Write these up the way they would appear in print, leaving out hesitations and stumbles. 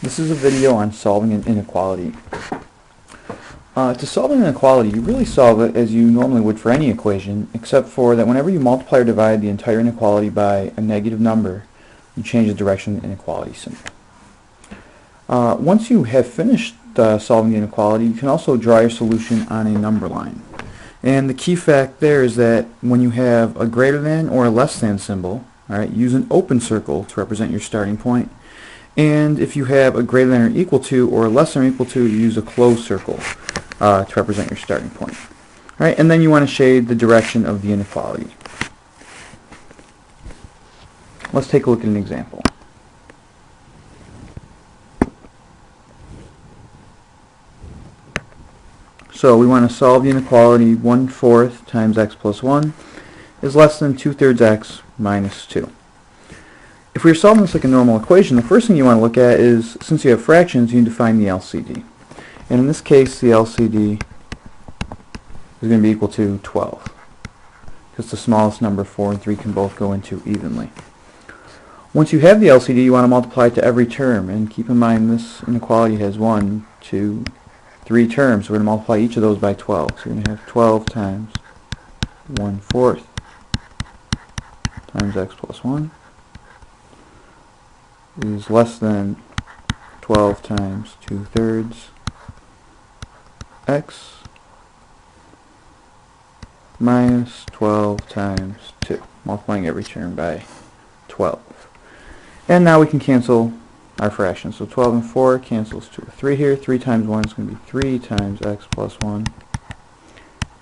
This is a video on solving an inequality. To solve an inequality, you really solve it as you normally would for any equation, except for that whenever you multiply or divide the entire inequality by a negative number, you change the direction of the inequality symbol. Once you have finished solving the inequality, you can also draw your solution on a number line. And the key fact there is that when you have a greater than or a less than symbol, use an open circle to represent your starting point. And if you have a greater than or equal to or less than or equal to, you use a closed circle to represent your starting point. And then you want to shade the direction of the inequality. Let's take a look at an example. So we want to solve the inequality 1/4 times x plus 1 is less than 2/3 x minus 2. If we were solving this like a normal equation, the first thing you want to look at is, since you have fractions, you need to find the LCD. And in this case, the LCD is going to be equal to 12, because the smallest number 4 and 3 can both go into evenly. Once you have the LCD, you want to multiply it to every term, and keep in mind this inequality has 1, 2, 3 terms, so we're going to multiply each of those by 12. So we're going to have 12 times 1/4 times x plus 1 is less than 12 times 2/3 x minus 12 times 2, multiplying every term by 12. And now we can cancel our fractions. So 12 and 4 cancels to a 3 here. 3 times 1 is going to be 3 times x plus 1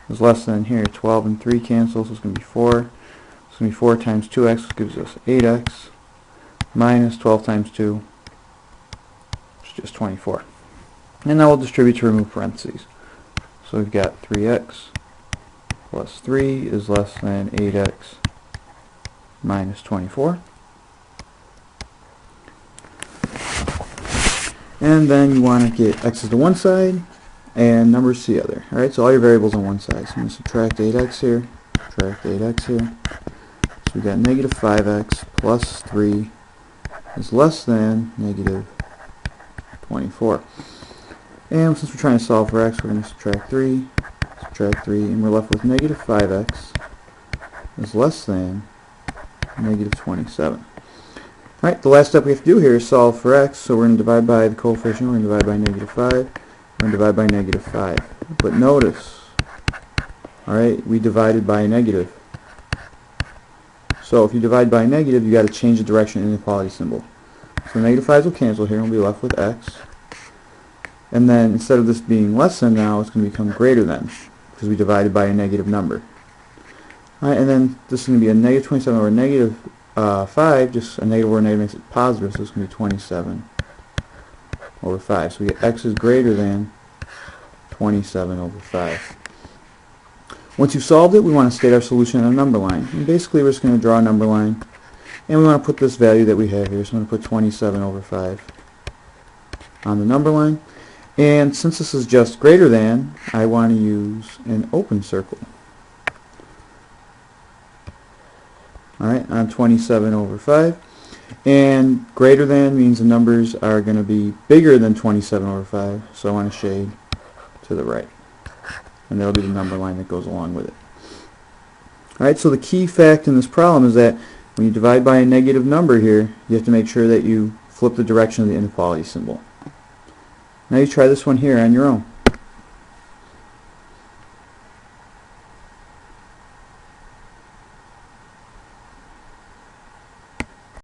is less than here. 12 and 3 cancels, so it's going to be 4. It's going to be 4 times 2x gives us 8x minus 12 times 2, which is just 24. And now we'll distribute to remove parentheses. So we've got 3x plus 3 is less than 8x minus 24. And then you want to get x's to one side and numbers to the other. Alright, so all your variables on one side. So I'm going to subtract 8x here, subtract 8x here. So we've got negative 5x plus 3 is less than negative 24. And since we're trying to solve for x, we're going to subtract 3, and we're left with negative 5x is less than negative 27. Alright, the last step we have to do here is solve for x, so we're going to divide by the coefficient, we're going to divide by negative 5, we're going to divide by negative 5. But notice, alright, we divided by a negative. So if you divide by a negative, you got to change the direction of the inequality symbol. So negative 5s will cancel here, and we'll be left with x. And then instead of this being less than now, it's going to become greater than, because we divided by a negative number. Alright, and then this is going to be a negative 27 over negative 5, just a negative over a negative makes it positive, so it's going to be 27 over 5. So we get x is greater than 27 over 5. Once you've solved it, we want to state our solution on a number line. And basically, we're just going to draw a number line, and we want to put this value that we have here. So I'm going to put 27 over 5 on the number line. And since this is just greater than, I want to use an open circle. Alright, on 27 over 5. And greater than means the numbers are going to be bigger than 27 over 5, so I want to shade to the right. And that'll be the number line that goes along with it. Alright, so the key fact in this problem is that when you divide by a negative number here, you have to make sure that you flip the direction of the inequality symbol. Now you try this one here on your own.